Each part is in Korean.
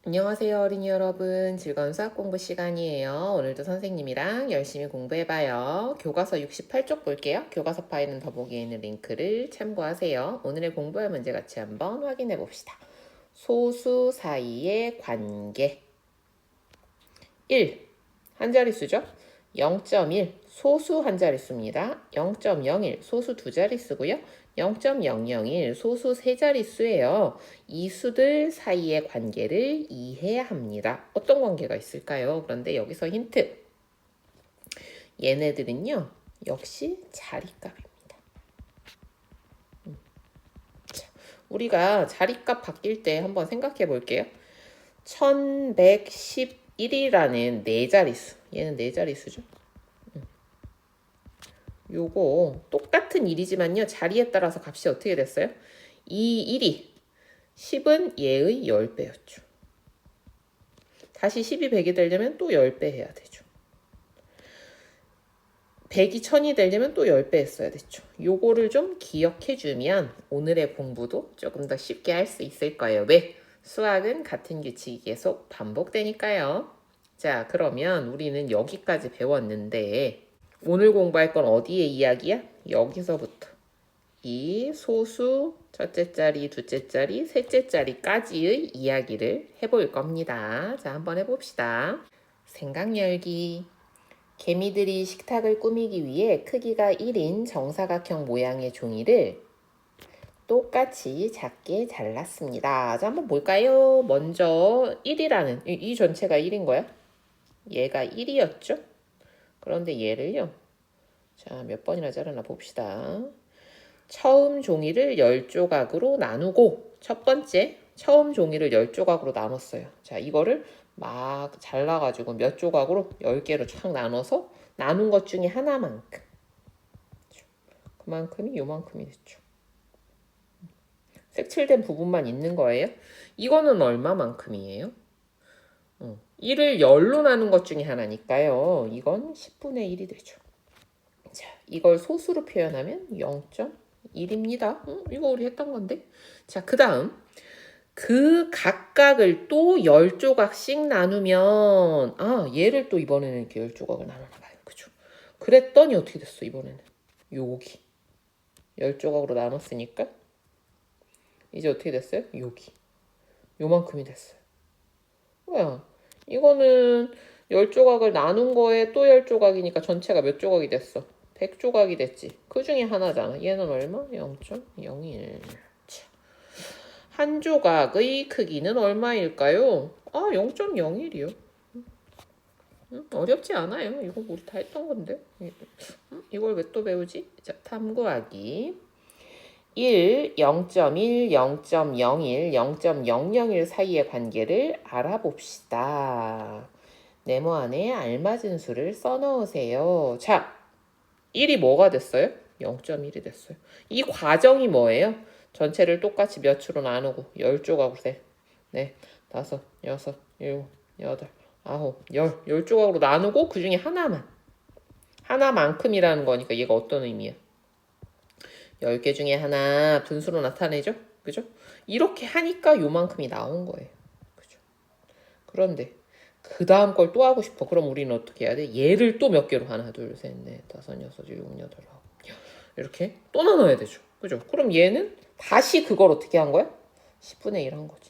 안녕하세요, 어린이 여러분. 즐거운 수학 공부 시간이에요. 오늘도 선생님이랑 열심히 공부해봐요. 교과서 68쪽 볼게요. 교과서 파일은 더보기에 있는 링크를 참고하세요. 오늘의 공부할 문제 같이 한번 확인해 봅시다. 소수 사이의 관계 1. 한 자릿수죠? 0.1 소수 한 자릿수입니다. 0.01 소수 두 자릿수고요. 0.001 소수 세 자릿수예요. 이 수들 사이의 관계를 이해해야 합니다. 어떤 관계가 있을까요? 그런데 여기서 힌트. 얘네들은요. 역시 자리값입니다. 자, 우리가 자리값 바뀔 때 한번 생각해 볼게요. 1111이라는 네 자릿수. 얘는 네 자릿수죠. 요거 똑같은 일이지만요. 자리에 따라서 값이 어떻게 됐어요? 이 1이 10은 얘의 10배였죠. 다시 10이 100이 되려면 또 10배 해야 되죠. 100이 1000이 되려면 또 10배 했어야 됐죠. 요거를 좀 기억해주면 오늘의 공부도 조금 더 쉽게 할 수 있을 거예요. 왜? 수학은 같은 규칙이 계속 반복되니까요. 자, 그러면 우리는 여기까지 배웠는데 오늘 공부할 건 어디의 이야기야? 여기서부터 이 소수 첫째 자리, 둘째 자리, 셋째 자리까지의 이야기를 해볼 겁니다. 자, 한번 해봅시다. 생각 열기. 개미들이 식탁을 꾸미기 위해 크기가 1인 정사각형 모양의 종이를 똑같이 작게 잘랐습니다. 자, 한번 볼까요? 먼저 1이라는 이 전체가 1인 거야? 얘가 1이었죠? 그런데 얘를요. 자, 몇 번이나 자르나 봅시다. 처음 종이를 10조각으로 나누고 첫 번째 처음 종이를 10조각으로 나눴어요. 자, 이거를 막 잘라가지고 몇 조각으로 10개로 쫙 나눠서 나눈 것 중에 하나만큼. 그만큼이 요만큼이 됐죠. 색칠된 부분만 있는 거예요. 이거는 얼마만큼이에요? 1을 10로 나눈 것 중에 하나니까요. 이건 10분의 1이 되죠. 자, 이걸 소수로 표현하면 0.1입니다. 이거 우리 했던 건데. 자, 그 다음 그 각각을 또 10조각씩 나누면 얘를 또 이번에는 이렇게 10조각을 나누나 봐요. 그죠? 그랬더니 어떻게 됐어 이번에는? 여기 10조각으로 나눴으니까 이제 어떻게 됐어요? 여기 요만큼이 됐어요. 뭐야? 이거는 10조각을 나눈 거에 또 10조각이니까 전체가 몇 조각이 됐어? 100조각이 됐지. 그 중에 하나잖아. 얘는 얼마? 0.01. 한 조각의 크기는 얼마일까요? 0.01이요. 어렵지 않아요. 이거 우리 다 했던 건데. 이걸 왜 또 배우지? 자, 탐구하기. 1, 0.1, 0.01, 0.001 사이의 관계를 알아봅시다. 네모 안에 알맞은 수를 써넣으세요. 자, 1이 뭐가 됐어요? 0.1이 됐어요. 이 과정이 뭐예요? 전체를 똑같이 몇 추로 나누고 10조각으로 돼. 네, 5, 6, 7, 8, 9, 10 조각으로 나누고 그 중에 하나만큼이라는 거니까 얘가 어떤 의미야? 10개 중에 하나 분수로 나타내죠? 그죠? 이렇게 하니까 요만큼이 나온 거예요. 그죠? 그런데 그 다음 걸 또 하고 싶어. 그럼 우리는 어떻게 해야 돼? 얘를 또 몇 개로? 하나, 둘, 셋, 넷, 다섯, 여섯, 일곱, 여덟, 아홉. 이렇게 또 나눠야 되죠. 그죠? 그럼 얘는 다시 그걸 어떻게 한 거야? 10분의 1 한 거지.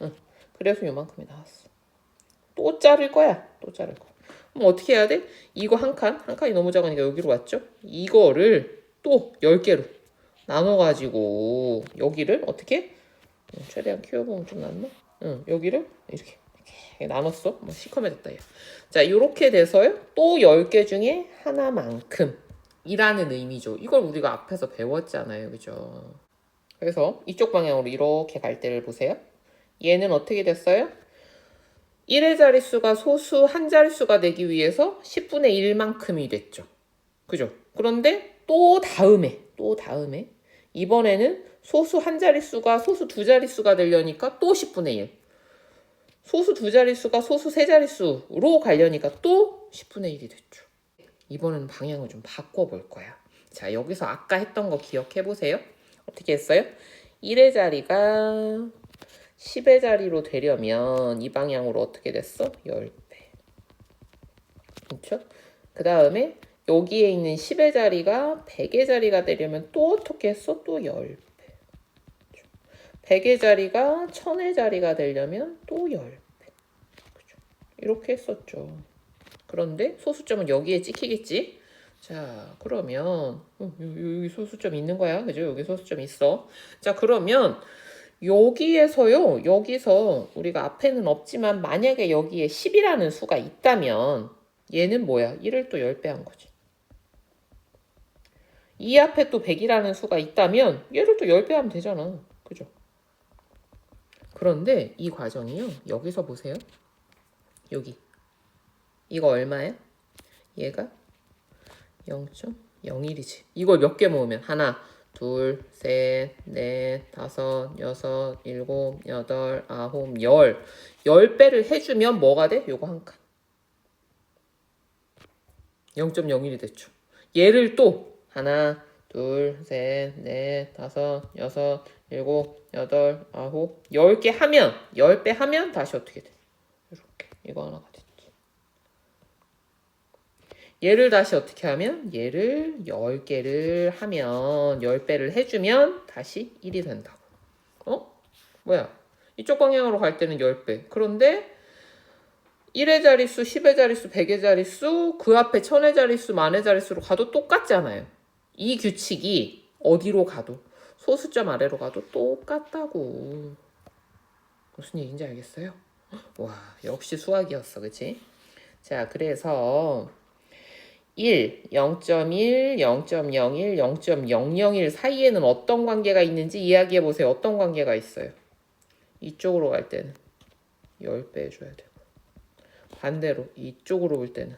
응. 그래서 요만큼이 나왔어. 또 자를 거야. 또 자를 거야. 그럼 어떻게 해야 돼? 이거 한 칸이 너무 작으니까 여기로 왔죠? 이거를 또 10개로 나눠가지고 여기를 어떻게? 최대한 키워보면 좀 낫나? 여기를 이렇게 나눴어. 뭐 시커매졌다. 자, 이렇게 돼서요. 또 10개 중에 하나만큼 이라는 의미죠. 이걸 우리가 앞에서 배웠잖아요. 그죠? 그래서 이쪽 방향으로 이렇게 갈 때를 보세요. 얘는 어떻게 됐어요? 1의 자릿수가 소수 한 자릿수가 되기 위해서 10분의 1만큼이 됐죠. 그죠? 그런데 또 다음에 이번에는 소수 한 자릿수가 소수 두 자릿수가 되려니까 또 10분의 1. 소수 두 자릿수가 소수 세 자릿수로 가려니까 또 10분의 1이 됐죠. 이번에는 방향을 좀 바꿔볼 거야. 자, 여기서 아까 했던 거 기억해 보세요. 어떻게 했어요? 1의 자리가 10의 자리로 되려면 이 방향으로 어떻게 됐어? 10배. 그렇죠? 그 다음에 여기에 있는 10의 자리가 100의 자리가 되려면 또 어떻게 했어? 또 10배. 100의 자리가 1000의 자리가 되려면 또 10배. 그죠? 이렇게 했었죠. 그런데 소수점은 여기에 찍히겠지? 자, 그러면 여기 소수점 있는 거야. 그죠? 여기 소수점 있어. 자, 그러면 여기에서요. 여기서 우리가 앞에는 없지만 만약에 여기에 10이라는 수가 있다면 얘는 뭐야? 1을 또 10배 한 거지. 이 앞에 또 100이라는 수가 있다면 얘를 또 10배 하면 되잖아. 그죠? 그런데 이 과정이요. 여기서 보세요. 여기. 이거 얼마야? 얘가 0.01이지. 이걸 몇 개 모으면 하나, 둘, 셋, 넷, 다섯, 여섯, 일곱, 여덟, 아홉, 열. 10배를 해주면 뭐가 돼? 요거 한 칸. 0.01이 됐죠. 얘를 또 하나, 둘, 셋, 넷, 다섯, 여섯, 일곱, 여덟, 아홉, 10개 하면 10배 하면 다시 어떻게 돼? 이렇게 이거 하나가 됐지. 얘를 다시 어떻게 하면 얘를 10개를 하면 10배를 해주면 다시 1이 된다고. 뭐야? 이쪽 방향으로 갈 때는 10배. 그런데 1의 자릿수, 10의 자릿수, 100의 자릿수, 그 앞에 1000의 자릿수, 10,000의 자릿수로 가도 똑같잖아요. 이 규칙이 어디로 가도 소수점 아래로 가도 똑같다고. 무슨 얘기인지 알겠어요? 와, 역시 수학이었어. 그치? 자, 그래서 1, 0.1, 0.01, 0.001 사이에는 어떤 관계가 있는지 이야기해 보세요. 어떤 관계가 있어요? 이쪽으로 갈 때는 10배 해줘야 되고 반대로 이쪽으로 올 때는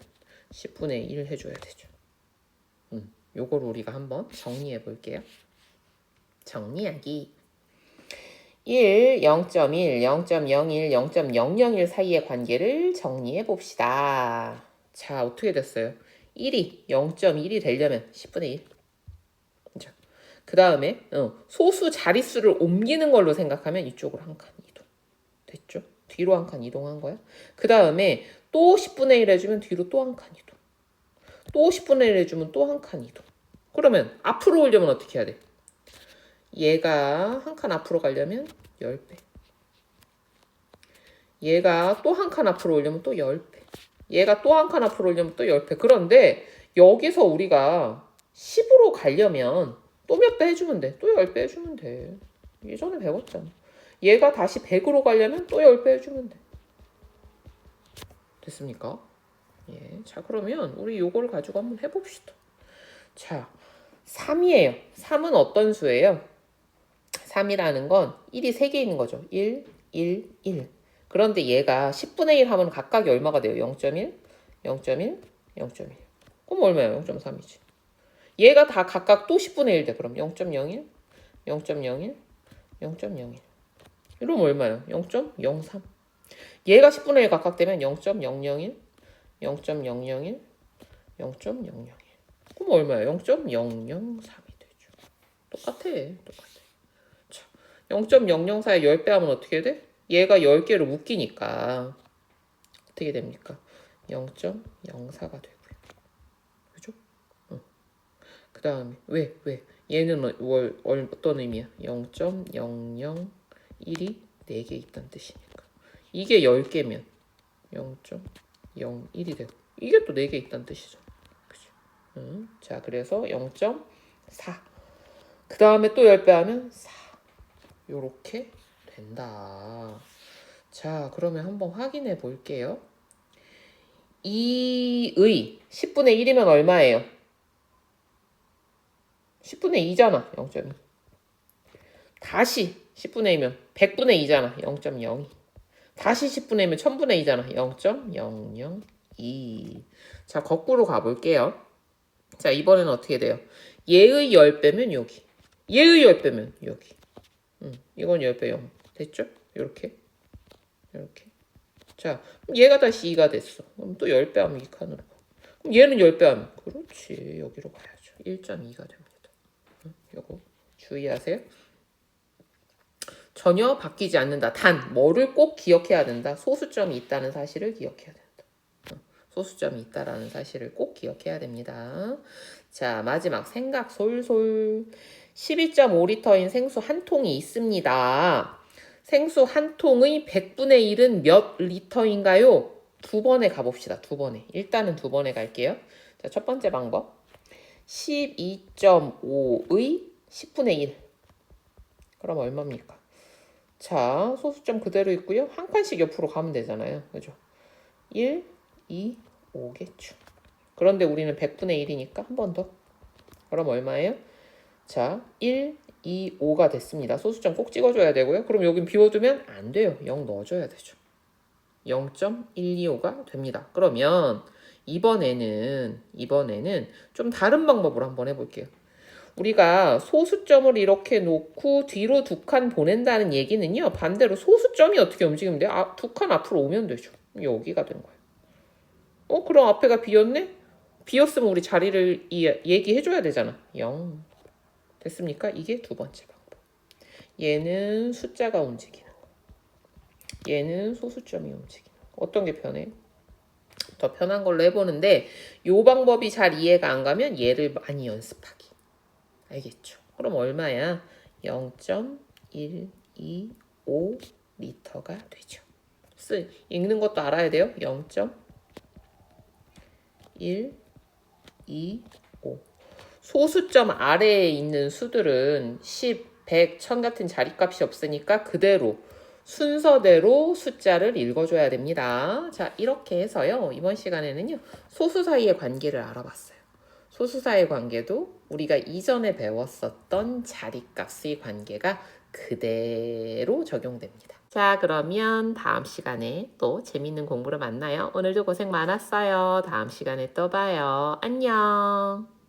10분의 1 해줘야 되죠. 요거를 우리가 한번 정리해 볼게요. 정리하기. 1, 0.1, 0.01, 0.001 사이의 관계를 정리해 봅시다. 자, 어떻게 됐어요? 1이 0.1이 되려면 10분의 1. 그 다음에 소수 자릿수를 옮기는 걸로 생각하면 이쪽으로 한 칸 이동. 됐죠? 뒤로 한 칸 이동한 거야. 그 다음에 또 10분의 1 해주면 뒤로 또 한 칸 이동. 또 10분의 1 해주면 또 한 칸 이동. 그러면 앞으로 오려면 어떻게 해야 돼? 얘가 한 칸 앞으로 가려면 10배. 얘가 또 한 칸 앞으로 오려면 또 10배. 얘가 또 한 칸 앞으로 오려면 또 10배. 그런데 여기서 우리가 10으로 가려면 또 몇 배 해주면 돼. 또 10배 해주면 돼. 예전에 배웠잖아. 얘가 다시 100으로 가려면 또 10배 해주면 돼. 됐습니까? 예. 자, 그러면 우리 요거를 가지고 한번 해봅시다. 자, 3이에요. 3은 어떤 수예요? 3이라는 건 1이 3개 있는 거죠. 1, 1, 1. 그런데 얘가 10분의 1 하면 각각이 얼마가 돼요? 0.1, 0.1, 0.1. 그럼 얼마예요? 0.3이지. 얘가 다 각각 또 10분의 1 돼. 그럼 0.01, 0.01, 0.01. 이러면 얼마예요? 0.03. 얘가 10분의 1 각각 되면 0.001, 0.001, 0.001. 그럼 얼마예요? 0.003이 되죠. 똑같아. 자, 0.004에 10배 하면 어떻게 돼? 얘가 10개를 묶이니까 어떻게 됩니까? 0.04가 되고요. 그죠? 그 다음에 왜? 얘는 어떤 의미야? 0.001이 4개 있다는 뜻이니까. 이게 10개면 0.01이 되고 이게 또 4개 있다는 뜻이죠. 그죠? 자, 그래서 0.4. 그 다음에 또 10배 하면 4. 요렇게 된다. 자, 그러면 한번 확인해 볼게요. 2의 10분의 1이면 얼마예요? 10분의 2잖아. 0.2. 다시 10분의 2면 100분의 2잖아. 0.02. 다시 10분의 2면 1000분의 2잖아. 0.002. 자, 거꾸로 가볼게요. 자, 이번에는 어떻게 돼요? 얘의 10배면 여기. 얘의 10배면 여기. 이건 10배 0. 됐죠? 이렇게. 자, 얘가 다시 2가 됐어. 그럼 또 10배 하면 이 칸으로 가. 그럼 얘는 10배 하면 그렇지. 여기로 가야죠. 1.2가 됩니다. 요거 주의하세요. 전혀 바뀌지 않는다. 단 뭐를 꼭 기억해야 된다. 소수점이 있다는 사실을 기억해야 된다. 소수점이 있다라는 사실을 꼭 기억해야 됩니다. 자, 마지막 생각 솔솔. 12.5리터인 생수 한 통이 있습니다. 생수 한 통의 100분의 1은 몇 리터인가요? 두 번에 가봅시다. 두 번에. 일단은 두 번에 갈게요. 자, 첫 번째 방법. 12.5의 10분의 1. 그럼 얼마입니까? 자, 소수점 그대로 있고요. 한 칸씩 옆으로 가면 되잖아요. 그죠? 1, 2, 5겠죠. 그런데 우리는 100분의 1이니까 한 번 더. 그럼 얼마예요? 자, 1, 2, 5가 됐습니다. 소수점 꼭 찍어줘야 되고요. 그럼 여긴 비워두면 안 돼요. 0 넣어줘야 되죠. 0.125가 됩니다. 그러면 이번에는 좀 다른 방법으로 한번 해볼게요. 우리가 소수점을 이렇게 놓고 뒤로 두 칸 보낸다는 얘기는요. 반대로 소수점이 어떻게 움직이면 돼요? 두 칸 앞으로 오면 되죠. 여기가 된 거예요. 그럼 앞에가 비었네? 비었으면 우리 자리를 얘기해줘야 되잖아. 0. 됐습니까? 이게 두 번째 방법. 얘는 숫자가 움직이는 거. 얘는 소수점이 움직이는 거. 어떤 게 편해요? 더 편한 걸로 해보는데 요 방법이 잘 이해가 안 가면 얘를 많이 연습하기. 알겠죠? 그럼 얼마야? 0.125 리터가 되죠. 읽는 것도 알아야 돼요. 0.125. 소수점 아래에 있는 수들은 10, 100, 1000 같은 자리값이 없으니까 그대로 순서대로 숫자를 읽어줘야 됩니다. 자, 이렇게 해서요. 이번 시간에는요. 소수 사이의 관계를 알아봤어요. 소수 사이의 관계도 우리가 이전에 배웠었던 자리값의 관계가 그대로 적용됩니다. 자, 그러면 다음 시간에 또 재밌는 공부로 만나요. 오늘도 고생 많았어요. 다음 시간에 또 봐요. 안녕.